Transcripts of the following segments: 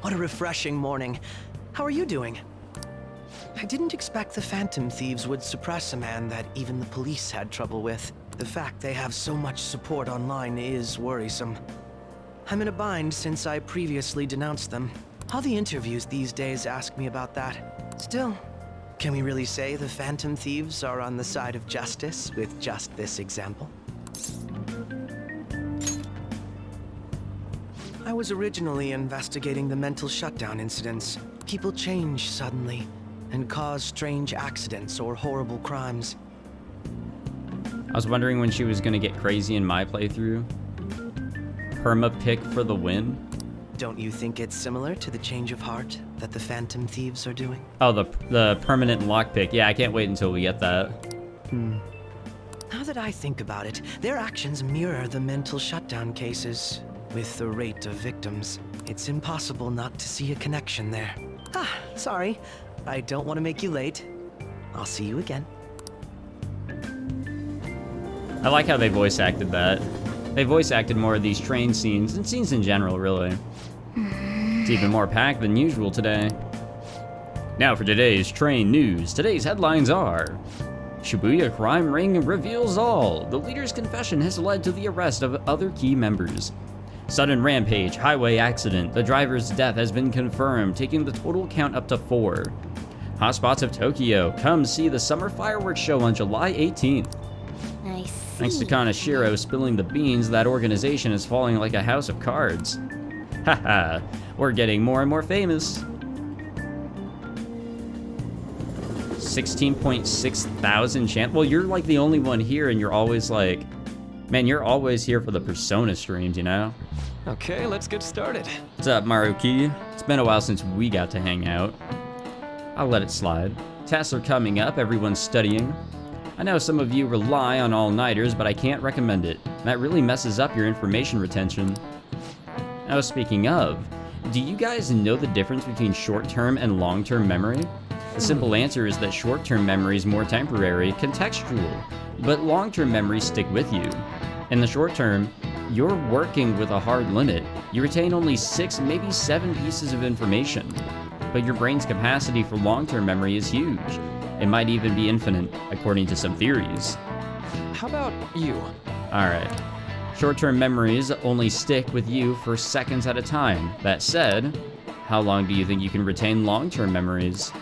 What a refreshing morning. How are you doing? I didn't expect the Phantom Thieves would suppress a man that even the police had trouble with. The fact they have so much support online is worrisome. I'm in a bind since I previously denounced them. All the interviews these days ask me about that. Still, can we really say the Phantom Thieves are on the side of justice with just this example? I was originally investigating the mental shutdown incidents. People change suddenly and cause strange accidents or horrible crimes. I was wondering when she was gonna get crazy in my playthrough. Perma pick for the win. Don't you think it's similar to the change of heart that the Phantom Thieves are doing? Oh, the permanent lockpick. Yeah, I can't wait until we get that. Now that I think about it, their actions mirror the mental shutdown cases. With the rate of victims, it's impossible not to see a connection there. Sorry. I don't want to make you late. I'll see you again. I like how they voice acted that. They voice acted more of these train scenes, and scenes in general, really. It's even more packed than usual today. Now for today's train news. Today's headlines are: Shibuya crime ring reveals all. The leader's confession has led to the arrest of other key members. Sudden rampage, highway accident. The driver's death has been confirmed, taking the total count up to 4. Hotspots of Tokyo. Come see the summer fireworks show on July 18th. I see. Thanks to Kaneshiro spilling the beans, that organization is falling like a house of cards. Haha, we're getting more and more famous. 16.6 thousand chant. Well, you're like the only one here, and you're always like, man, you're always here for the Persona streams, you know? Okay, let's get started. What's up, Maruki? It's been a while since we got to hang out. I'll let it slide. Tests are coming up, everyone's studying. I know some of you rely on all-nighters, but I can't recommend it. That really messes up your information retention. Now, speaking of, do you guys know the difference between short-term and long-term memory? The simple answer is that short-term memory is more temporary, contextual, but long-term memories stick with you. In the short term, you're working with a hard limit. You retain only 6, maybe 7 pieces of information, but your brain's capacity for long-term memory is huge. It might even be infinite, according to some theories. How about you? Alright. Short-term memories only stick with you for seconds at a time. That said, how long do you think you can retain long-term memories?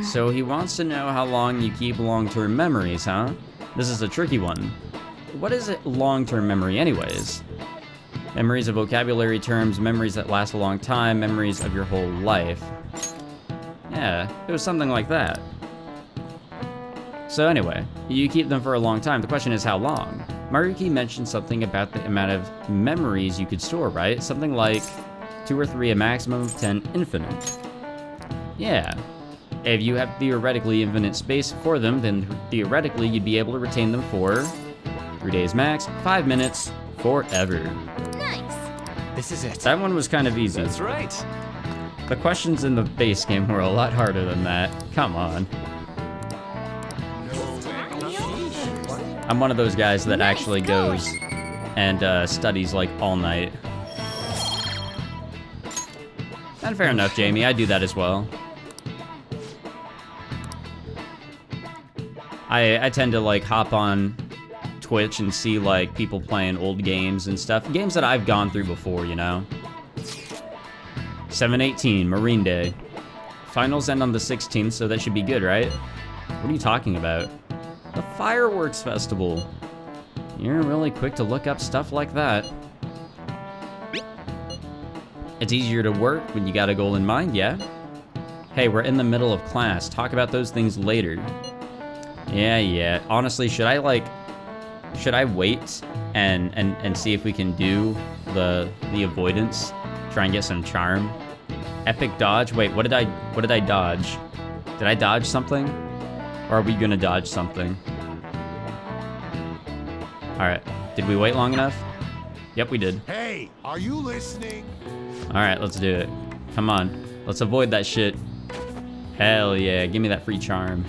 So he wants to know how long you keep long-term memories, huh? This is a tricky one. What is it long-term memory anyways? Memories of vocabulary terms, memories that last a long time, memories of your whole life. Yeah, it was something like that. So anyway, you keep them for a long time. The question is how long? Maruki mentioned something about the amount of memories you could store, right? Something like 2 or 3, a maximum of 10, infinite. Yeah. If you have theoretically infinite space for them, then theoretically you'd be able to retain them for 3 days max, 5 minutes, forever. Nice. This is it. That one was kind of easy. That's right. The questions in the base game were a lot harder than that. Come on. I'm one of those guys that actually goes and studies like all night. And fair enough, Jamie, I do that as well. I tend to like hop on Twitch and see like people playing old games and stuff. Games that I've gone through before, you know? 7/18, Marine Day. Finals end on the 16th, so that should be good, right? What are you talking about? The Fireworks Festival. You're really quick to look up stuff like that. It's easier to work when you got a goal in mind, yeah? Hey, we're in the middle of class. Talk about those things later. Yeah. Honestly, should I wait and see if we can do the avoidance? Try and get some charm. Epic dodge. Wait, what did I dodge? Did I dodge something? Or are we gonna dodge something? Alright. Did we wait long enough? Yep, we did. Hey, are you listening? Alright, let's do it. Come on. Let's avoid that shit. Hell yeah, give me that free charm.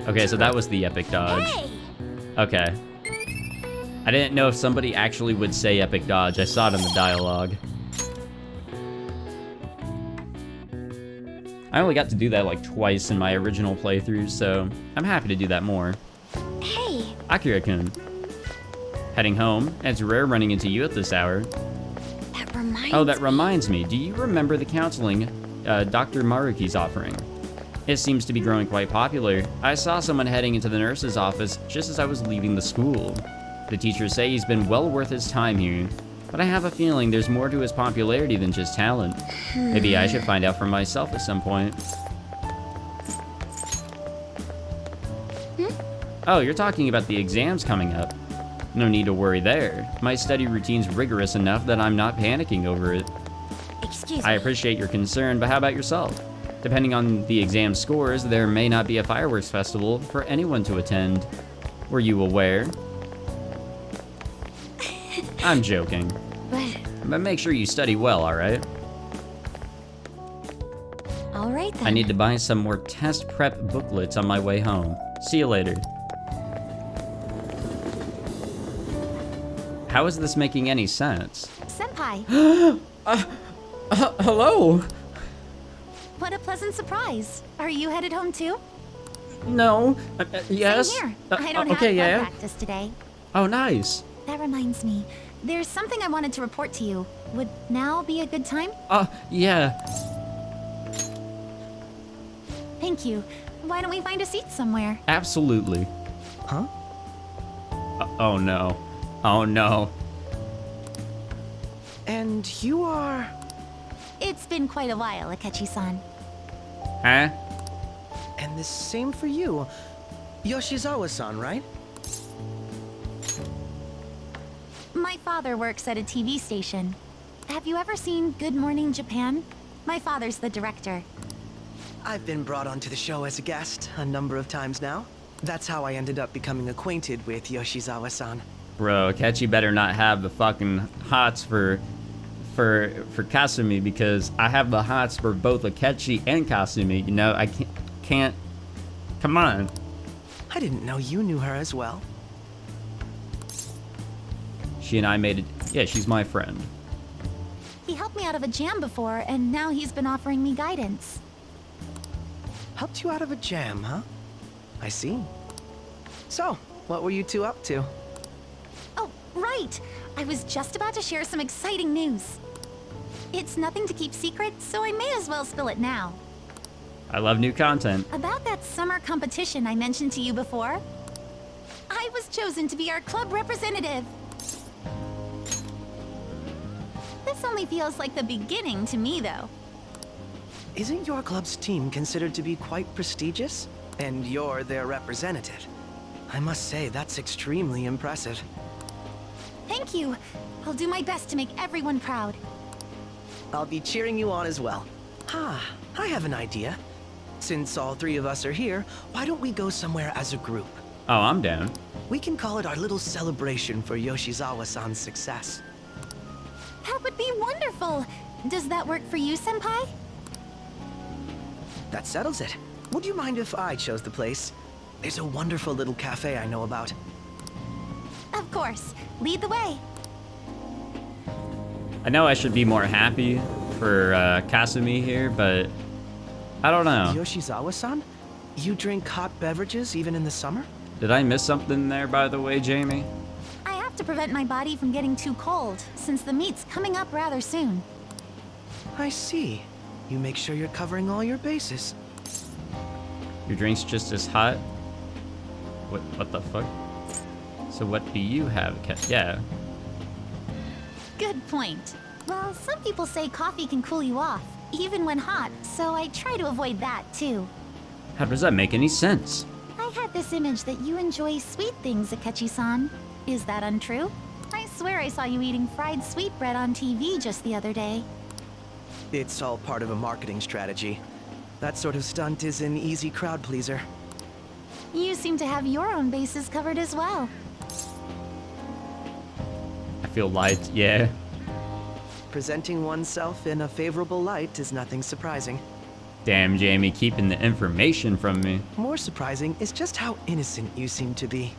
Okay, so that was the epic dodge. Hey. Okay. I didn't know if somebody actually would say epic dodge. I saw it in the dialogue. I only got to do that like twice in my original playthrough, so I'm happy to do that more. Hey, Akira-kun. Heading home, and it's rare running into you at this hour. that reminds me. Do you remember the counseling Dr. Maruki's offering? It seems to be growing quite popular. I saw someone heading into the nurse's office just as I was leaving the school. The teachers say he's been well worth his time here, but I have a feeling there's more to his popularity than just talent. Maybe I should find out for myself at some point. Oh, you're talking about the exams coming up. No need to worry there. My study routine's rigorous enough that I'm not panicking over it. Excuse I me. appreciate your concern, but how about yourself? Depending on the exam scores, there may not be a fireworks festival for anyone to attend. Were you aware? I'm joking. But make sure you study well, alright? Alright then. I need to buy some more test prep booklets on my way home. See you later. How is this making any sense? Senpai, Hello? what a pleasant surprise. Are you headed home too? No. Yes? Same here. I don't have okay, blood yeah. practice today. Oh, nice. That reminds me. There's something I wanted to report to you. Would now be a good time? Yeah. Thank you. Why don't we find a seat somewhere? Absolutely. Huh? Oh, no. Oh, no. And you are... It's been quite a while, Akechi-san. Huh? And the same for you. Yoshizawa-san, right? My father works at a TV station. Have you ever seen Good Morning Japan? My father's the director. I've been brought onto the show as a guest a number of times now. That's how I ended up becoming acquainted with Yoshizawa-san. Bro, Akechi better not have the fucking hots for Kasumi, because I have the hots for both Akechi and Kasumi. You know, I can't. Come on. I didn't know you knew her as well. She and I made it. Yeah, she's my friend. He helped me out of a jam before, and now he's been offering me guidance. Helped you out of a jam, huh? I see. So, what were you two up to? Oh, right! I was just about to share some exciting news. It's nothing to keep secret, so I may as well spill it now. I love new content. About that summer competition I mentioned to you before, I was chosen to be our club representative. This only feels like the beginning to me, though. Isn't your club's team considered to be quite prestigious? And you're their representative. I must say, that's extremely impressive. Thank you. I'll do my best to make everyone proud. I'll be cheering you on as well. Ah, I have an idea. Since all three of us are here, why don't we go somewhere as a group? Oh, I'm down. We can call it our little celebration for Yoshizawa-san's success. That would be wonderful. Does that work for you, Senpai? That settles it. Would you mind if I chose the place? There's a wonderful little cafe I know about. Of course. Lead the way. I know I should be more happy for Kasumi here, but I don't know. Yoshizawa-san? You drink hot beverages even in the summer? Did I miss something there, by the way, Jamie? I have to prevent my body from getting too cold, since the meet's coming up rather soon. I see. You make sure you're covering all your bases. Your drink's just as hot? What the fuck? So what do you have, Yeah. Good point. Well, some people say coffee can cool you off, even when hot, so I try to avoid that, too. How does that make any sense? I had this image that you enjoy sweet things, Akechi-san. Is that untrue? I swear I saw you eating fried sweetbread on TV just the other day. It's all part of a marketing strategy. That sort of stunt is an easy crowd pleaser. You seem to have your own bases covered as well. I feel light, yeah. Presenting oneself in a favorable light is nothing surprising. Damn, Jamie, keeping the information from me. More surprising is just how innocent you seem to be.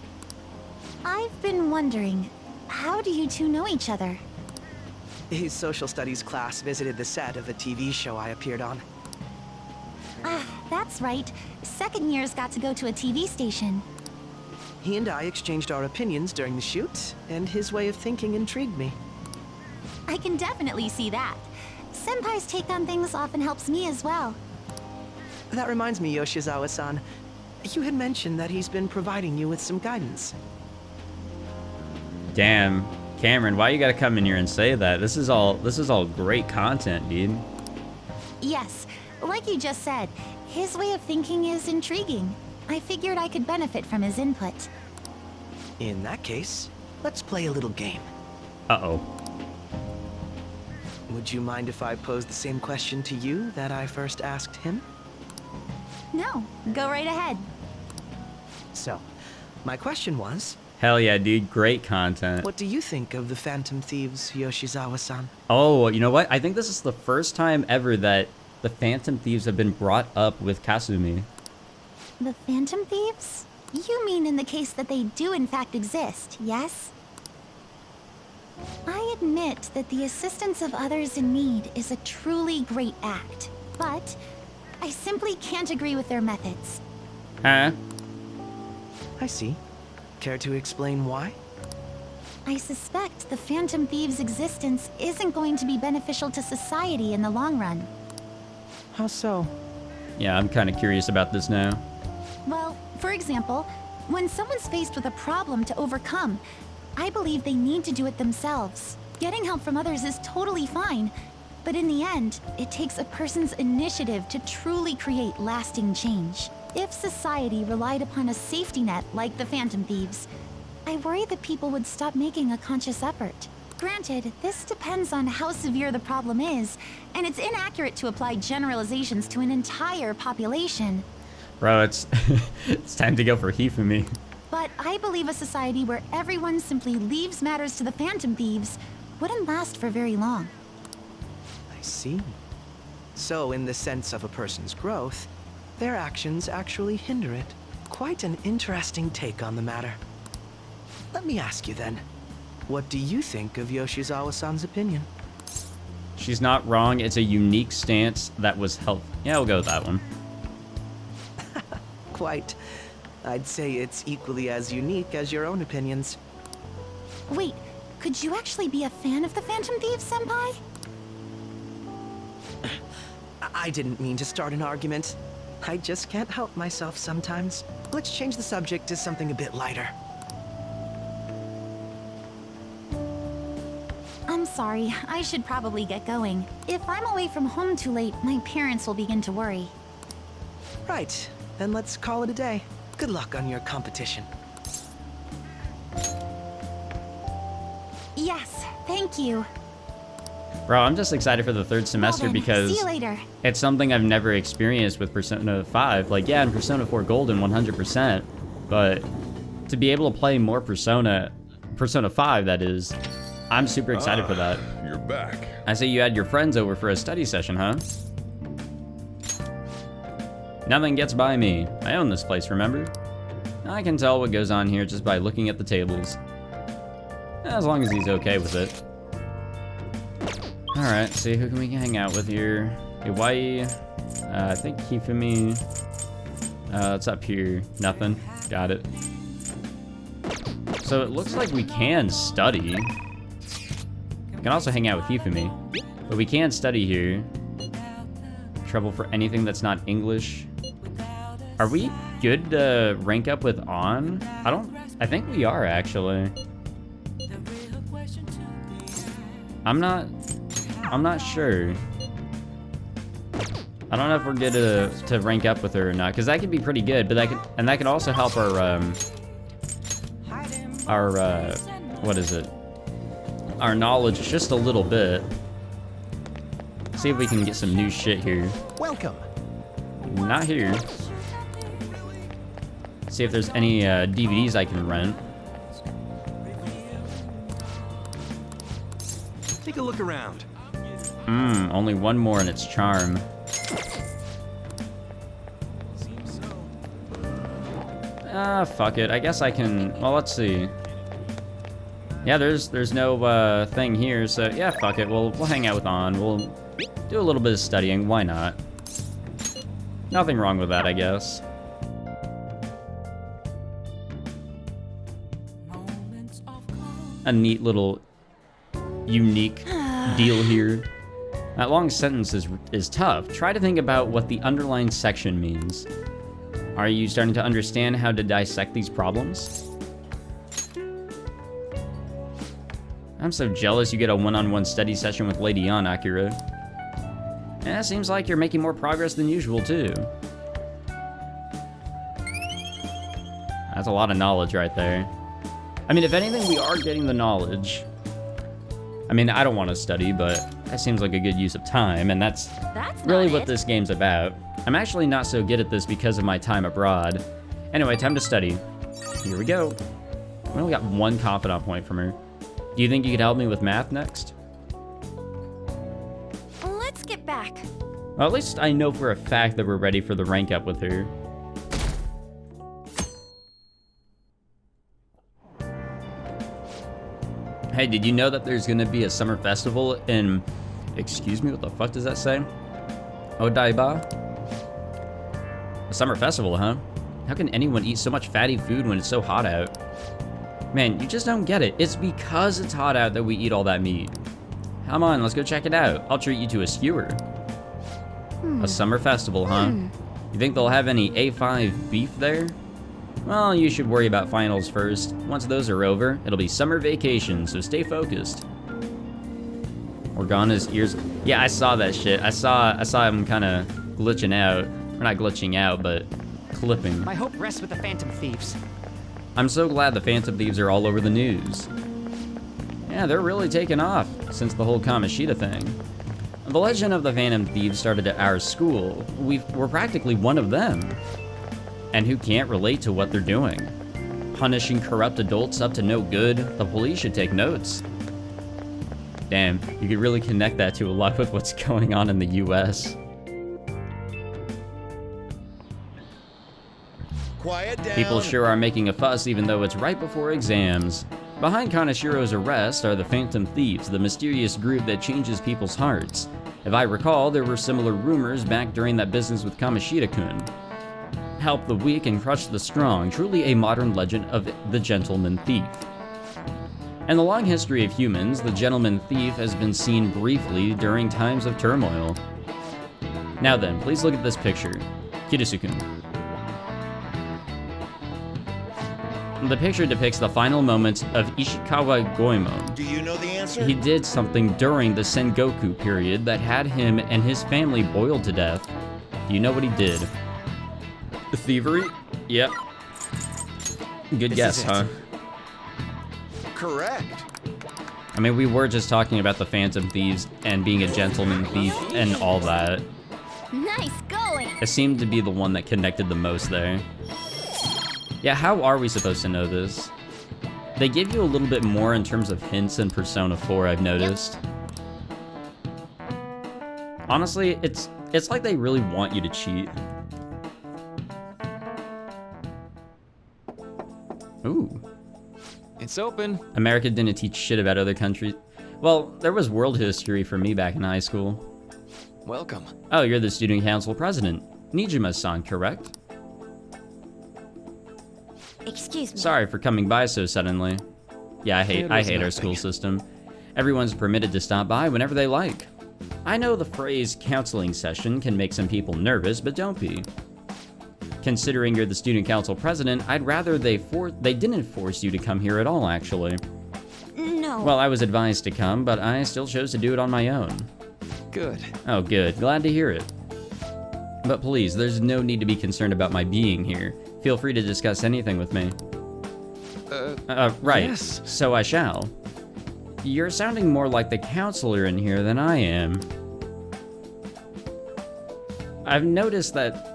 I've been wondering, how do you two know each other? His social studies class visited the set of a TV show I appeared on. Ah, that's right. Second years got to go to a TV station. He and I exchanged our opinions during the shoot, and his way of thinking intrigued me. I can definitely see that. Senpai's take on things often helps me as well. That reminds me, Yoshizawa-san. You had mentioned that he's been providing you with some guidance. Damn, Cameron, why you gotta come in here and say that? This is all great content, dude. Yes, like you just said, his way of thinking is intriguing. I figured I could benefit from his input. In that case, let's play a little game. Uh-oh. Would you mind if I posed the same question to you that I first asked him? No, go right ahead. So, my question was, Hell yeah, dude, great content. what do you think of the Phantom Thieves, Yoshizawa-san? Oh, you know what? I think this is the first time ever that the Phantom Thieves have been brought up with Kasumi. The Phantom Thieves? You mean in the case that they do in fact exist, yes? I admit that the assistance of others in need is a truly great act, but I simply can't agree with their methods. Huh? I see. Care to explain why? I suspect the Phantom Thieves' existence isn't going to be beneficial to society in the long run. How so? Yeah, I'm kind of curious about this now. Well, for example, when someone's faced with a problem to overcome, I believe they need to do it themselves. Getting help from others is totally fine, but in the end, it takes a person's initiative to truly create lasting change. If society relied upon a safety net like the Phantom Thieves, I worry that people would stop making a conscious effort. Granted, this depends on how severe the problem is, and it's inaccurate to apply generalizations to an entire population. Bro, it's it's time to go for Hifumi. But I believe a society where everyone simply leaves matters to the Phantom Thieves wouldn't last for very long. I see. So, in the sense of a person's growth, their actions actually hinder it. Quite an interesting take on the matter. Let me ask you then, what do you think of Yoshizawa-san's opinion? She's not wrong. It's a unique stance that was helpful. Yeah, we'll go with that one. Quite. I'd say it's equally as unique as your own opinions. Wait, could you actually be a fan of the Phantom Thieves, Senpai? I didn't mean to start an argument. I just can't help myself sometimes. Let's change the subject to something a bit lighter. I'm sorry, I should probably get going. If I'm away from home too late, my parents will begin to worry. Right, then let's call it a day. Good luck on your competition. Yes, thank you. Bro, I'm just excited for the third semester Well then, because see you later. it's something I've never experienced with Persona 5. Like, yeah, in Persona 4 Golden, 100%, but to be able to play more Persona 5, that is, I'm super excited for that. You're back. I say you had your friends over for a study session, huh? Nothing gets by me. I own this place, remember? I can tell what goes on here just by looking at the tables. As long as he's okay with it. Alright, see who can we hang out with here? Iwai. I think Hifumi. It's up here. Nothing. Got it. So it looks like we can study. We can also hang out with Hifumi. But we can study here. Trouble for anything that's not English. Are we good to rank up with On? I think we are, actually. I'm not sure. I don't know if we're good to rank up with her or not, because that could be pretty good, but that could also help our what is it? Our knowledge just a little bit. See if we can get some new shit here. Welcome. Not here. See if there's any DVDs I can rent. Take a look around. Only one more and it's Charm. Fuck it. I guess I can... Well, let's see. Yeah, there's no thing here, so yeah, fuck it. We'll hang out with On. We'll do a little bit of studying. Why not? Nothing wrong with that, I guess. A neat little unique deal here. That long sentence is tough. Try to think about what the underlined section means. Are you starting to understand how to dissect these problems? I'm so jealous you get a one-on-one study session with Lady An, Akira. Yeah, seems like you're making more progress than usual, too. That's a lot of knowledge right there. I mean, if anything, we are getting the knowledge. I mean, I don't want to study, but that seems like a good use of time, and that's really what this game's about. I'm actually not so good at this because of my time abroad. Anyway, time to study. Here we go. We only got one confidant point from her. Do you think you could help me with math next? Let's get back. Well, at least I know for a fact that we're ready for the rank up with her. Hey, did you know that there's gonna be a summer festival in... Excuse me, what the fuck does that say? Odaiba? A summer festival, huh? How can anyone eat so much fatty food when it's so hot out? Man, you just don't get it. It's because it's hot out that we eat all that meat. Come on, let's go check it out. I'll treat you to a skewer. A summer festival, huh? You think they'll have any A5 beef there? Well, you should worry about finals first. Once those are over, it'll be summer vacation, so stay focused. Organa's ears... Yeah, I saw that shit. I saw him kind of glitching out. Or not glitching out, but clipping. My hope rests with the Phantom Thieves. I'm so glad the Phantom Thieves are all over the news. Yeah, they're really taking off since the whole Kamoshida thing. The legend of the Phantom Thieves started at our school. We're practically one of them. And who can't relate to what they're doing? Punishing corrupt adults up to no good. The police should take notes. Damn, you could really connect that to a lot with what's going on in the US. Quiet down. People sure are making a fuss even though it's right before exams. Behind Kanashiro's arrest are the Phantom Thieves, the mysterious group that changes people's hearts. If I recall, there were similar rumors back during that business with Kamoshida-kun. Help the weak and crush the strong, truly a modern legend of the gentleman thief. In the long history of humans, the gentleman thief has been seen briefly during times of turmoil. Now then, please look at this picture. Kirisu-kun. The picture depicts the final moments of Ishikawa Goemon. Do you know the answer? He did something during the Sengoku period that had him and his family boiled to death. Do you know what he did? Thievery? Yep. Good guess, huh? Correct. I mean, we were just talking about the Phantom Thieves and being a gentleman thief and all that. Nice going. It seemed to be the one that connected the most there. Yeah, how are we supposed to know this? They give you a little bit more in terms of hints in Persona 4, I've noticed. Honestly, it's like they really want you to cheat. Ooh. It's open. America didn't teach shit about other countries. Well, there was world history for me back in high school. Welcome. Oh, you're the student council president. Nijima-san, correct? Excuse me. Sorry for coming by so suddenly. Yeah, I hate our school system. Everyone's permitted to stop by whenever they like. I know the phrase counseling session can make some people nervous, but don't be. Considering you're the student council president, I'd rather they didn't force you to come here at all, actually. No. Well, I was advised to come, but I still chose to do it on my own. Good. Oh, good. Glad to hear it. But please, there's no need to be concerned about my being here. Feel free to discuss anything with me. Right. Yes. So I shall. You're sounding more like the counselor in here than I am. I've noticed that,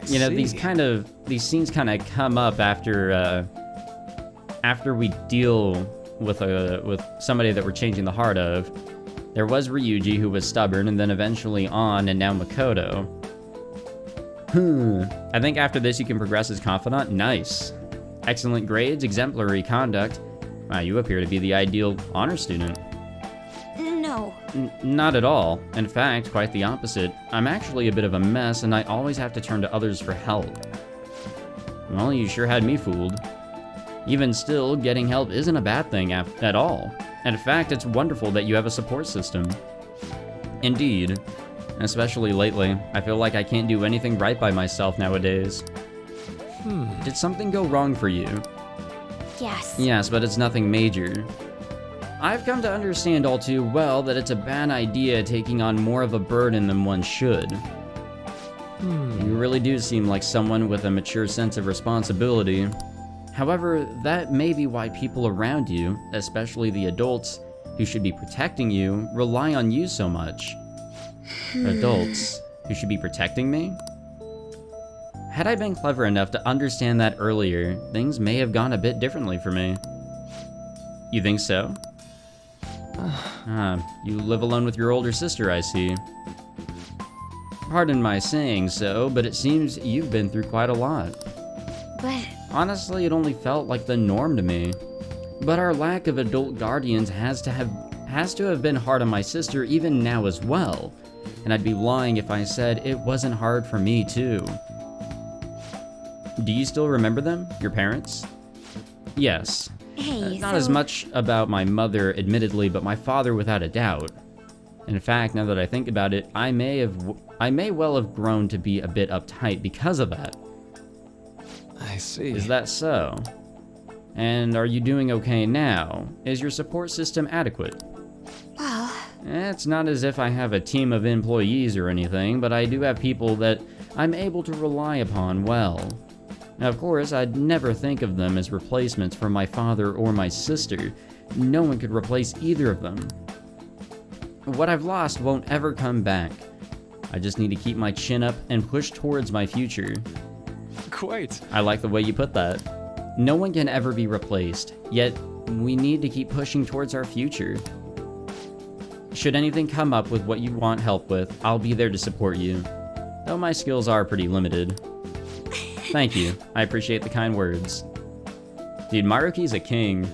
you know, these scenes kind of come up after we deal with somebody that we're changing the heart of. There was Ryuji, who was stubborn, and then eventually On, and now Makoto. I think after this you can progress as confidant. Nice. Excellent grades, exemplary conduct. Wow, you appear to be the ideal honor student. No. Not at all. In fact, quite the opposite. I'm actually a bit of a mess, and I always have to turn to others for help. Well, you sure had me fooled. Even still, getting help isn't a bad thing at all. In fact, it's wonderful that you have a support system. Indeed. Especially lately, I feel like I can't do anything right by myself nowadays. Did something go wrong for you? Yes. Yes, but it's nothing major. I've come to understand all too well that it's a bad idea taking on more of a burden than one should. You really do seem like someone with a mature sense of responsibility. However, that may be why people around you, especially the adults who should be protecting you, rely on you so much. Adults who should be protecting me? Had I been clever enough to understand that earlier, things may have gone a bit differently for me. You think so? You live alone with your older sister, I see. Pardon my saying so, but it seems you've been through quite a lot. But Honestly, it only felt like the norm to me. But our lack of adult guardians has to have been hard on my sister even now as well. And I'd be lying if I said it wasn't hard for me too. Do you still remember them? Your parents? Yes. hey, Not as much about my mother, admittedly, but my father without a doubt. In fact, now that I think about it, I may well have grown to be a bit uptight because of that. I see. Is that so? And are you doing okay now? Is your support system adequate? Well, It's not as if I have a team of employees or anything, but I do have people that I'm able to rely upon well. Now, of course, I'd never think of them as replacements for my father or my sister. No one could replace either of them. What I've lost won't ever come back. I just need to keep my chin up and push towards my future. Quite. I like the way you put that. No one can ever be replaced, yet we need to keep pushing towards our future. Should anything come up with what you want help with, I'll be there to support you. Though my skills are pretty limited. Thank you. I appreciate the kind words. Dude, Maruki's a king.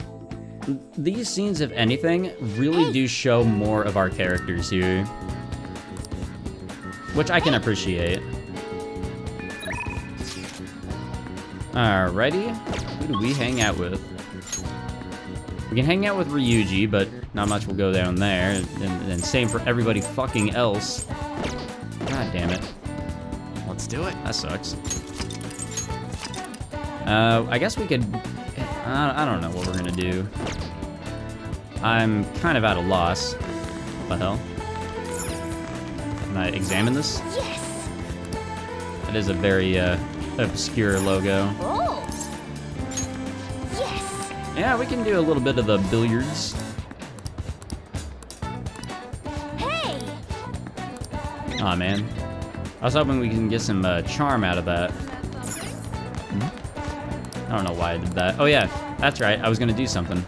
These scenes, if anything, really do show more of our characters here. Which I can appreciate. Alrighty. Who do we hang out with? We can hang out with Ryuji, but not much will go down there. And same for everybody fucking else. God damn it. Let's do it. That sucks. I guess we could... I don't know what we're gonna do. I'm kind of at a loss. What the hell? Can I examine this? yes. It is a very obscure logo. Oh. Yes. Yeah, we can do a little bit of the billiards. Hey. Aw, man. I was hoping we can get some charm out of that. I don't know why I did that. Oh yeah, that's right. I was gonna do something.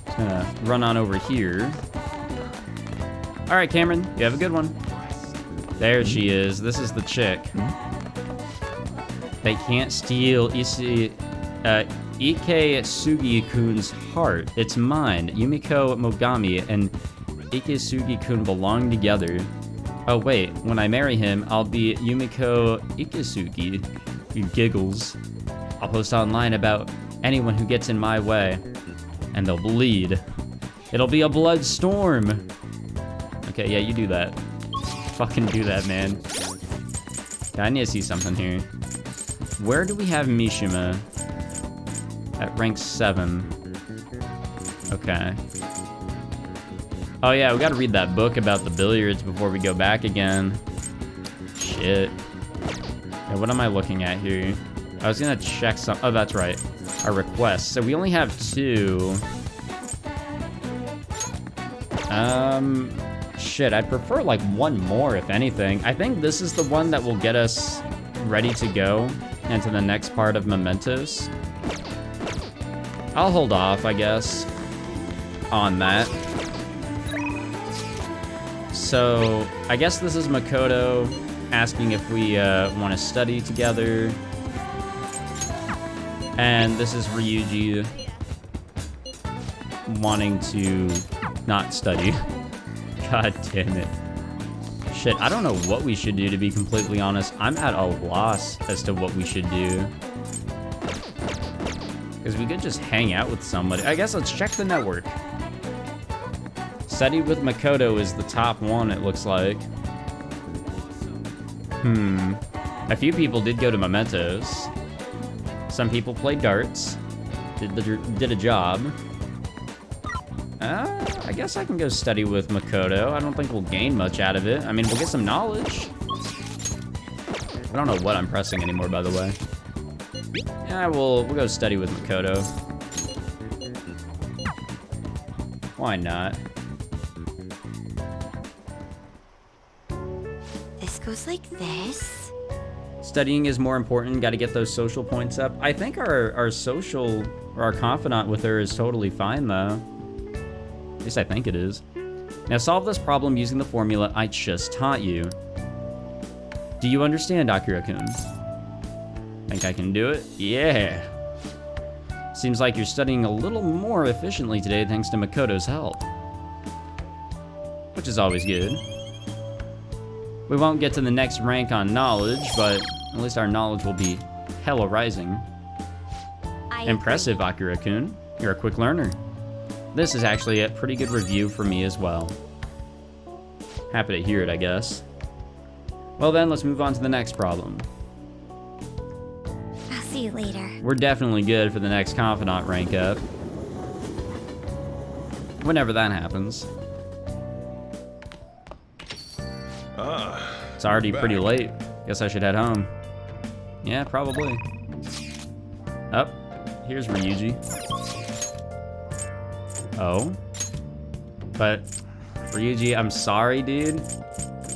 Just gonna run on over here. All right, Cameron, you have a good one. There she is. This is the chick. They can't steal Ikesugi-kun's heart. It's mine. Yumiko Mogami and Ikesugi-kun belong together. Oh wait, when I marry him, I'll be Yumiko Ikesugi. He giggles. I'll post online about anyone who gets in my way. And they'll bleed. It'll be a blood storm. Okay, yeah, you do that. Fucking do that, man. Yeah, I need to see something here. Where do we have Mishima? At rank 7. Okay. Oh yeah, we gotta read that book about the billiards before we go back again. Shit. Yeah, what am I looking at here? I was gonna check some... Oh, that's right. Our requests. So we only have 2. Shit, I'd prefer like 1 more, if anything. I think this is the one that will get us ready to go into the next part of Mementos. I'll hold off, I guess, on that. So, I guess this is Makoto asking if we want to study together. And this is Ryuji wanting to not study. God damn it. Shit, I don't know what we should do, to be completely honest. I'm at a loss as to what we should do. Because we could just hang out with somebody. I guess let's check the network. Study with Makoto is the top one, it looks like. A few people did go to Mementos. Some people played darts. Did a job. I guess I can go study with Makoto. I don't think we'll gain much out of it. I mean, we'll get some knowledge. I don't know what I'm pressing anymore, by the way. Yeah, we'll go study with Makoto. Why not? This goes like this. Studying is more important. Got to get those social points up. I think our social, or our confidant with her is totally fine, though. At least I think it is. Now solve this problem using the formula I just taught you. Do you understand, Akira-kun? Think I can do it? Yeah. Seems like you're studying a little more efficiently today thanks to Makoto's help. Which is always good. We won't get to the next rank on knowledge, but at least our knowledge will be hella rising. Impressive, Akira-kun. You're a quick learner. This is actually a pretty good review for me as well. Happy to hear it, I guess. Well then, let's move on to the next problem. I'll see you later. We're definitely good for the next confidant rank up. Whenever that happens. It's already pretty late. Guess I should head home. Yeah, probably. Oh, here's Ryuji. Oh. But, Ryuji, I'm sorry, dude.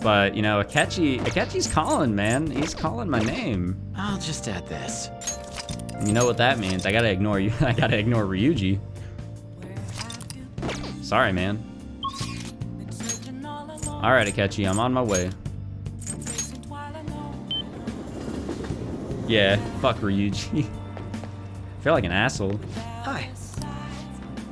But, you know, Akechi's calling, man. He's calling my name. I'll just add this. You know what that means. I gotta ignore you. I gotta ignore Ryuji. Sorry, man. Alright, Akechi, I'm on my way. Yeah, fuck Ryuji. I feel like an asshole. Hi.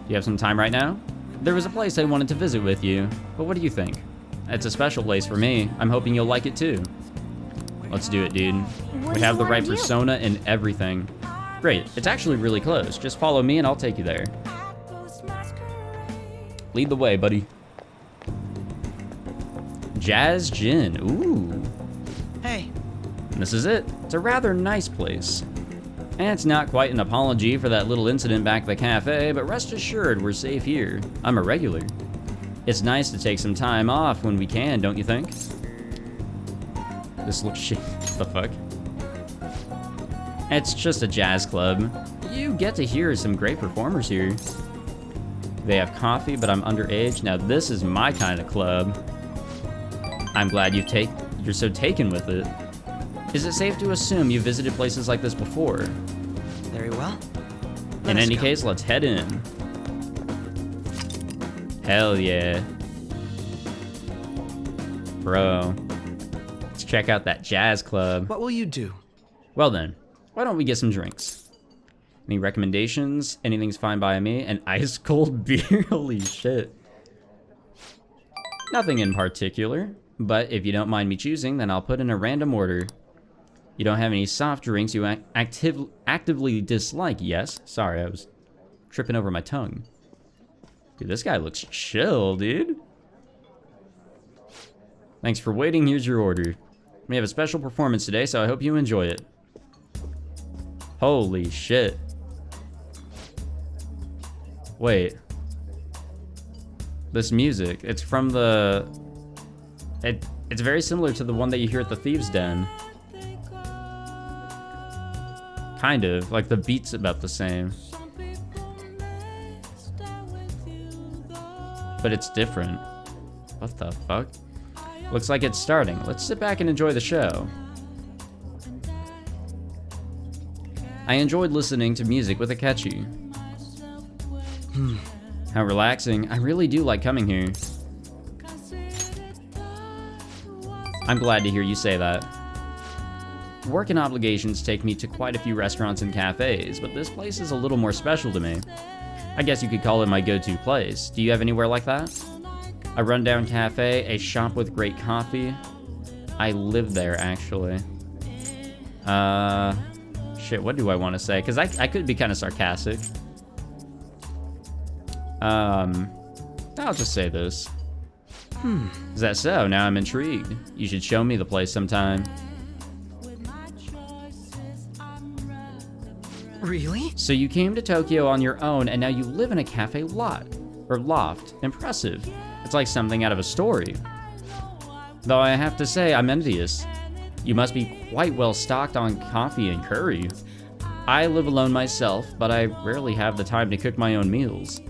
You have some time right now? There was a place I wanted to visit with you, but what do you think? It's a special place for me. I'm hoping you'll like it too. Let's do it, dude. We have the right persona and everything. Great, it's actually really close. Just follow me and I'll take you there. Lead the way, buddy. Jazz Gin, ooh. Hey. This is it. It's a rather nice place. And it's not quite an apology for that little incident back at the cafe, but rest assured we're safe here. I'm a regular. It's nice to take some time off when we can, don't you think? This looks shit. What the fuck? It's just a jazz club. You get to hear some great performers here. They have coffee, but I'm underage. Now this is my kind of club. I'm glad you're so taken with it. Is it safe to assume you visited places like this before? Very well. In any case, let's head in. Hell yeah. Bro. Let's check out that jazz club. What will you do? Well then, why don't we get some drinks? Any recommendations? Anything's fine by me. An ice cold beer? Holy shit. Nothing in particular, but if you don't mind me choosing, then I'll put in a random order. You don't have any soft drinks you actively dislike, yes? Sorry, I was tripping over my tongue. Dude, this guy looks chill, dude. Thanks for waiting, here's your order. We have a special performance today, so I hope you enjoy it. Holy shit. Wait. This music, it's from the... It's very similar to the one that you hear at the Thieves Den. Kind of, like the beat's about the same. But it's different. What the fuck? Looks like it's starting. Let's sit back and enjoy the show. I enjoyed listening to music with Akechi. How relaxing. I really do like coming here. I'm glad to hear you say that. work and obligations take me to quite a few restaurants and cafes, but this place is a little more special to me. I guess you could call it my go-to place. Do you have anywhere like that? A rundown cafe, a shop with great coffee. I live there, actually. Shit, what do I want to say? Because I could be kind of sarcastic. I'll just say this. Is that so? Now I'm intrigued. You should show me the place sometime. Really? So you came to Tokyo on your own, and now you live in a cafe loft. Impressive. It's like something out of a story. Though I have to say, I'm envious. You must be quite well stocked on coffee and curry. I live alone myself, but I rarely have the time to cook my own meals.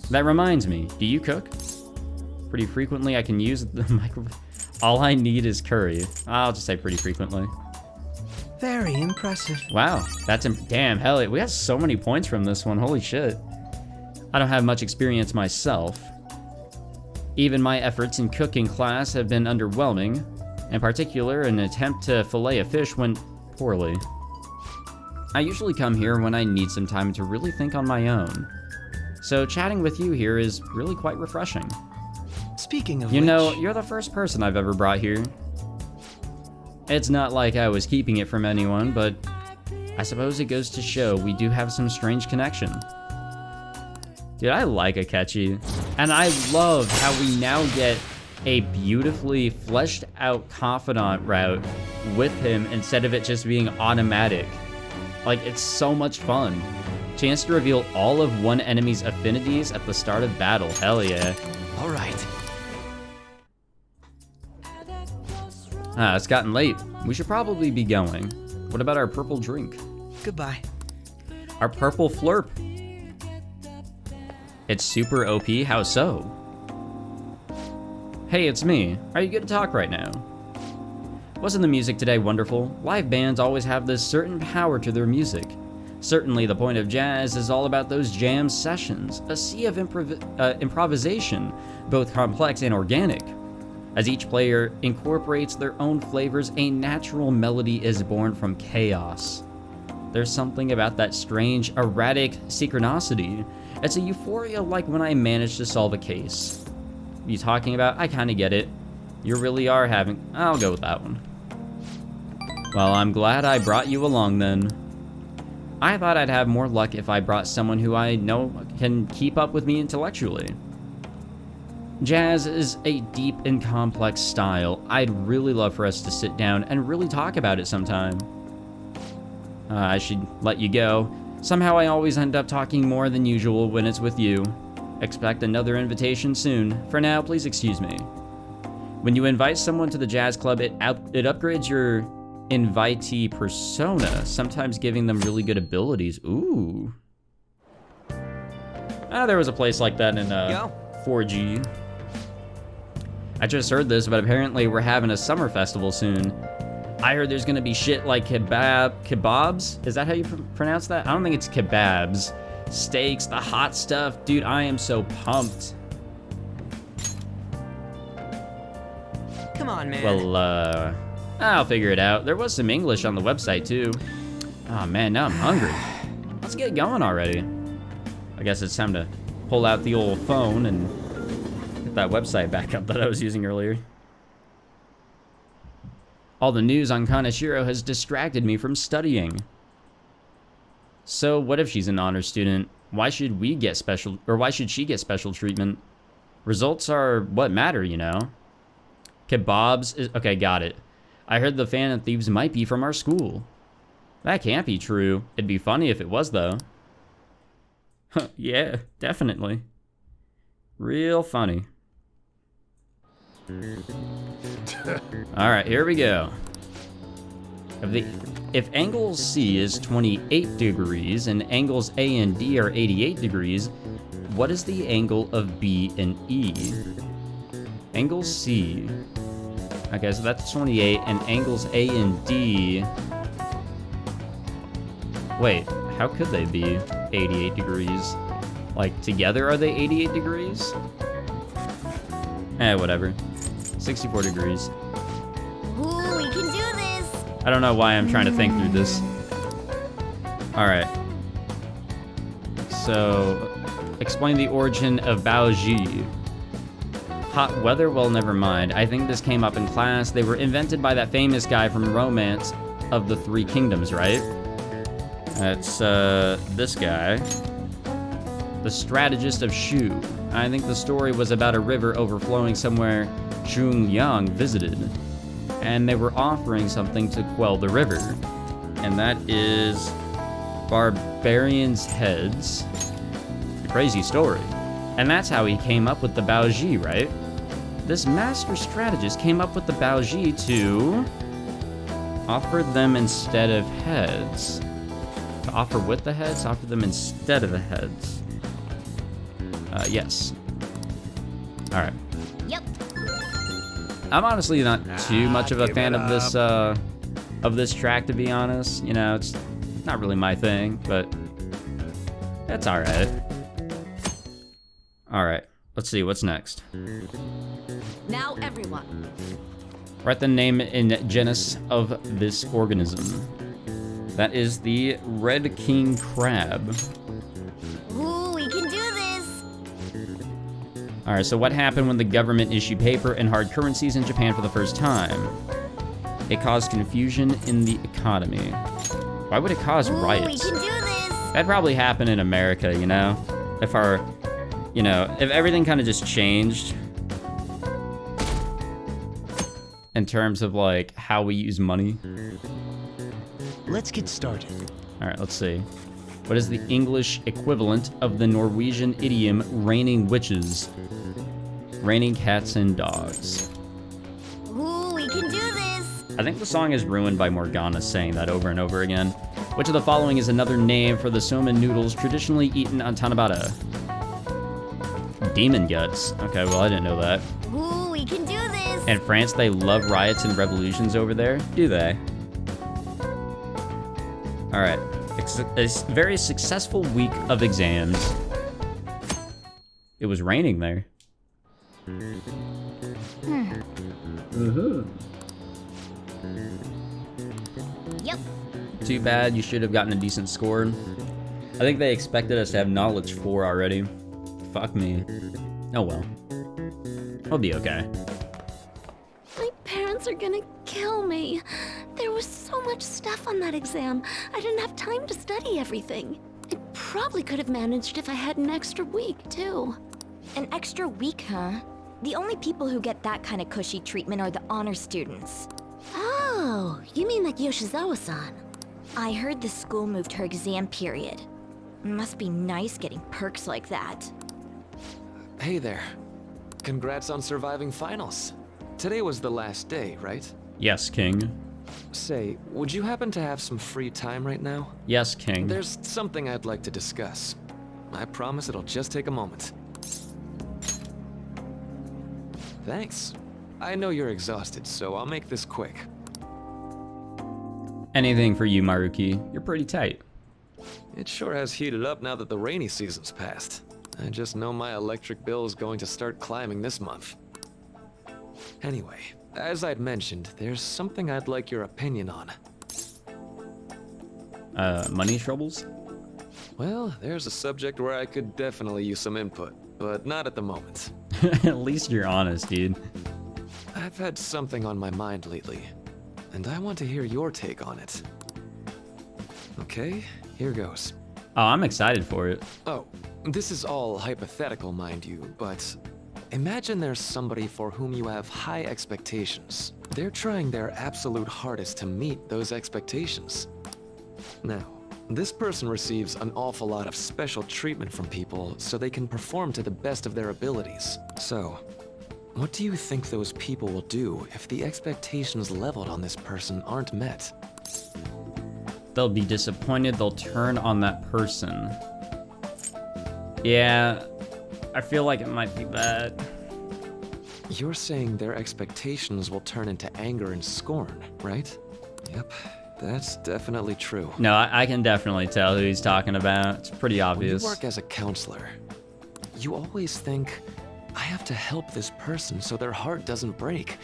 That reminds me, do you cook? Pretty frequently. I can use the microwave. All I need is curry. I'll just say pretty frequently. Very impressive. Wow, damn, hell, we got so many points from this one, holy shit. I don't have much experience myself. Even my efforts in cooking class have been underwhelming. In particular, an attempt to fillet a fish went poorly. I usually come here when I need some time to really think on my own. So chatting with you here is really quite refreshing. Speaking of You which... know, you're the first person I've ever brought here. It's not like I was keeping it from anyone, but I suppose it goes to show we do have some strange connection. Dude, I like Akechi. And I love how we now get a beautifully fleshed out confidant route with him instead of it just being automatic. Like, it's so much fun. Chance to reveal all of one enemy's affinities at the start of battle. Hell yeah. All right. It's gotten late. We should probably be going. What about our purple drink? Goodbye. Our purple flurp. It's super OP, how so? Hey, it's me. Are you good to talk right now? Wasn't the music today wonderful? Live bands always have this certain power to their music. Certainly the point of jazz is all about those jam sessions, a sea of improvisation, both complex and organic. As each player incorporates their own flavors, a natural melody is born from chaos. There's something about that strange, erratic synchronicity. It's a euphoria like when I managed to solve a case. What are you talking about? I kinda get it. You really are having... I'll go with that one. Well, I'm glad I brought you along then. I thought I'd have more luck if I brought someone who I know can keep up with me intellectually. Jazz is a deep and complex style. I'd really love for us to sit down and really talk about it sometime. I should let you go. Somehow I always end up talking more than usual when it's with you. Expect another invitation soon. For now, please excuse me. When you invite someone to the jazz club, it upgrades your invitee persona, sometimes giving them really good abilities. Ooh. There was a place like that in 4G. I just heard this, but apparently we're having a summer festival soon. I heard there's gonna be shit like kebabs? Is that how you pronounce that? I don't think it's kebabs. Steaks, the hot stuff. Dude, I am so pumped. Come on, man. Well, I'll figure it out. There was some English on the website, too. Oh, man, now I'm hungry. Let's get going already. I guess it's time to pull out the old phone and get that website back up that I was using earlier. All the news on Kaneshiro has distracted me from studying. So, what if she's an honor student? Why should we get special, or why should she get special treatment? Results are what matter, you know? Kebabs is... Okay, got it. I heard the Phantom Thieves might be from our school. That can't be true. It'd be funny if it was, though. Yeah, definitely. Real funny. Alright, here we go. If angle C is 28 degrees and angles A and D are 88 degrees, what is the angle of B and E? Angle C. Okay, so that's 28, and angles A and D... Wait, how could they be 88 degrees? Like, together are they 88 degrees? Whatever. 64 degrees. Ooh, we can do this! I don't know why I'm trying to think through this. Alright. So, explain the origin of Baoji. Hot weather? Well, never mind. I think this came up in class. They were invented by that famous guy from Romance of the Three Kingdoms, right? That's, this guy. The strategist of Shu. I think the story was about a river overflowing somewhere Zhong Yang visited. And they were offering something to quell the river. And that is barbarians' heads. A crazy story. And that's how he came up with the Baoji, right? This master strategist came up with the Baoji to offer them instead of heads. To offer with the heads, offer them instead of the heads. Yes. Alright. Yep. I'm honestly not too much of a fan of this track, to be honest. You know, it's not really my thing, but that's alright. Alright, let's see, what's next? Now everyone. Write the name and genus of this organism. That is the red king crab. Ooh, we can do this. Alright, so what happened when the government issued paper and hard currencies in Japan for the first time? It caused confusion in the economy. Why would it cause riots? We can do this. That'd probably happen in America, you know? If our, you know, if everything kind of just changed in terms of like how we use money. Let's get started. Alright, let's see. What is the English equivalent of the Norwegian idiom raining witches? Raining cats and dogs. Ooh, we can do this. I think the song is ruined by Morgana saying that over and over again. Which of the following is another name for the somen noodles traditionally eaten on Tanabata? Demon guts. Okay, well, I didn't know that. Ooh, we can do this. In France, they love riots and revolutions over there. Do they? Alright. A very successful week of exams. It was raining there. Yep. Too bad, you should have gotten a decent score. I think they expected us to have knowledge 4 already. Fuck me. Oh well. I'll be okay. My parents are gonna kill me. There was so much stuff on that exam. I didn't have time to study everything. I probably could have managed if I had an extra week, too. An extra week, huh? The only people who get that kind of cushy treatment are the honor students. Oh, you mean like Yoshizawa-san? I heard the school moved her exam period. Must be nice getting perks like that. Hey there. Congrats on surviving finals. Today was the last day, right? Yes, King. Say, would you happen to have some free time right now? Yes, King. There's something I'd like to discuss. I promise it'll just take a moment. Thanks. I know you're exhausted, so I'll make this quick. Anything for you, Maruki. You're pretty tight. It sure has heated up now that the rainy season's passed. I just know my electric bill is going to start climbing this month. Anyway, as I'd mentioned, there's something I'd like your opinion on. Money troubles? Well, there's a subject where I could definitely use some input, but not at the moment. At least you're honest, dude. I've had something on my mind lately, and I want to hear your take on it. Okay, here goes. Oh, I'm excited for it. Oh, this is all hypothetical, mind you, but imagine there's somebody for whom you have high expectations. They're trying their absolute hardest to meet those expectations. Now, this person receives an awful lot of special treatment from people so they can perform to the best of their abilities. So, what do you think those people will do if the expectations leveled on this person aren't met? They'll be disappointed, they'll turn on that person. Yeah, I feel like it might be bad. You're saying their expectations will turn into anger and scorn, right? Yep, that's definitely true. No, I can definitely tell who he's talking about. It's pretty obvious. When you work as a counselor, you always think, I have to help this person so their heart doesn't break.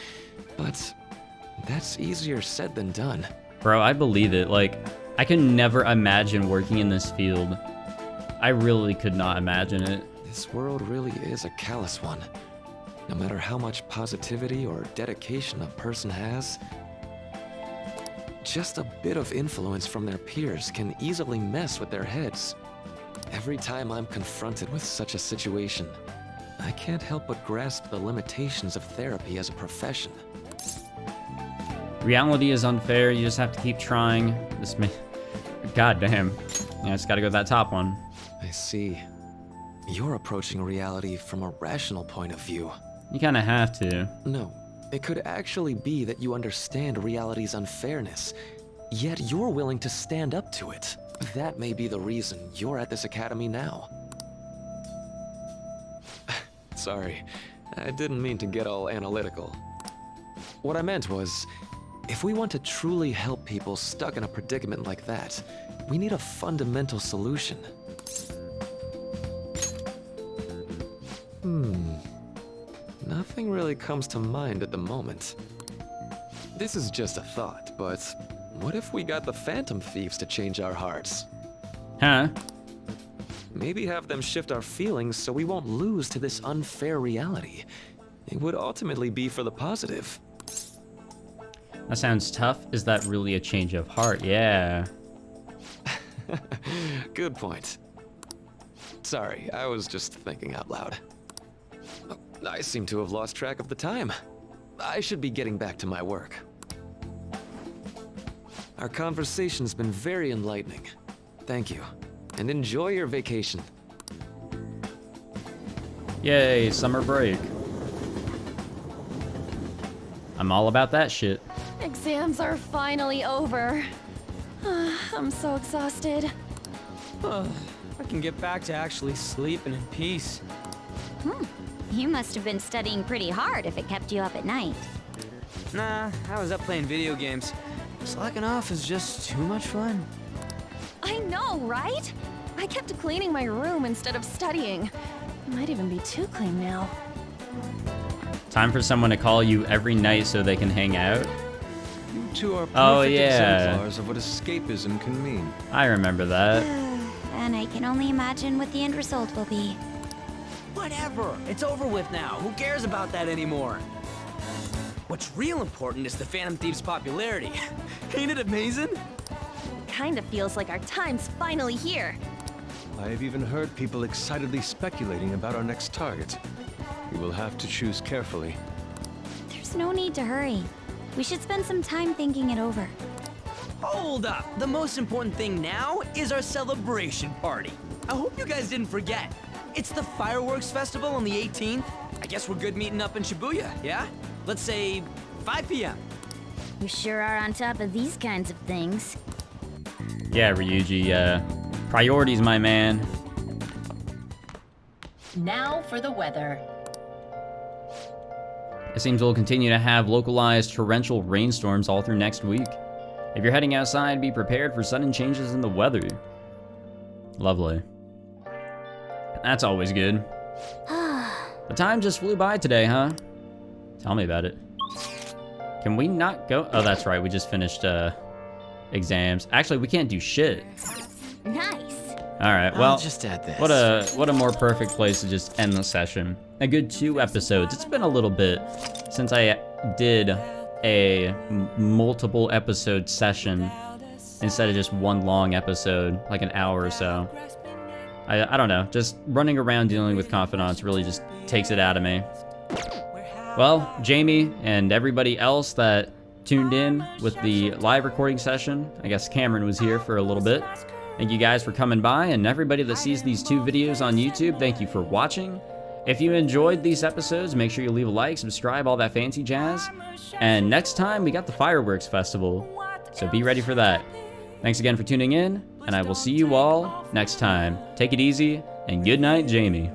But that's easier said than done. Bro, I believe it. Like, I can never imagine working in this field. I really could not imagine it. This world really is a callous one. No matter how much positivity or dedication a person has, just a bit of influence from their peers can easily mess with their heads. Every time I'm confronted with such a situation, I can't help but grasp the limitations of therapy as a profession. Reality is unfair. You just have to keep trying. God damn. Yeah, it's gotta go to that top one. I see. You're approaching reality from a rational point of view. You kinda have to. No, it could actually be that you understand reality's unfairness, yet you're willing to stand up to it. That may be the reason you're at this academy now. Sorry, I didn't mean to get all analytical. What I meant was, if we want to truly help people stuck in a predicament like that, we need a fundamental solution. Nothing really comes to mind at the moment. This is just a thought, but what if we got the Phantom Thieves to change our hearts? Huh? Maybe have them shift our feelings so we won't lose to this unfair reality. It would ultimately be for the positive. That sounds tough. Is that really a change of heart? Yeah. Good point. Sorry, I was just thinking out loud. I seem to have lost track of the time. I should be getting back to my work. Our conversation's been very enlightening. Thank you, and enjoy your vacation. Yay, summer break. I'm all about that shit. Exams are finally over. I'm so exhausted. I can get back to actually sleeping in peace. You must have been studying pretty hard if it kept you up at night. Nah, I was up playing video games. Slacking off is just too much fun. I know, right? I kept cleaning my room instead of studying. It might even be too clean now. Time for someone to call you every night so they can hang out. You two are perfect yeah. exemplars of what escapism can mean. I remember that. And I can only imagine what the end result will be. Whatever, it's over with now. Who cares about that anymore? What's real important is the Phantom Thieves' popularity. Ain't it amazing? Kinda feels like our time's finally here. I have even heard people excitedly speculating about our next target. We will have to choose carefully. There's no need to hurry. We should spend some time thinking it over. Hold up! The most important thing now is our celebration party. I hope you guys didn't forget. It's the fireworks festival on the 18th. I guess we're good meeting up in Shibuya, yeah? Let's say 5 p.m. You sure are on top of these kinds of things. Yeah, Ryuji, priorities, my man. Now for the weather. It seems we'll continue to have localized torrential rainstorms all through next week. If you're heading outside, be prepared for sudden changes in the weather. Lovely. That's always good. The time just flew by today, huh? Tell me about it. Can we not go? Oh, that's right. We just finished exams. Actually, we can't do shit. Nice. All right. Well, I'll just add this. What a more perfect place to just end the session. A good 2 episodes. It's been a little bit since I did a multiple episode session instead of just one long episode, like an hour or so. I don't know, just running around dealing with confidants really just takes it out of me. Well, Jamie and everybody else that tuned in with the live recording session, I guess Cameron was here for a little bit. Thank you guys for coming by, and everybody that sees these 2 videos on YouTube, thank you for watching. If you enjoyed these episodes, make sure you leave a like, subscribe, all that fancy jazz. And next time, we got the Fireworks Festival, so be ready for that. Thanks again for tuning in, and I will see you all next time. Take it easy, and good night, Jamie.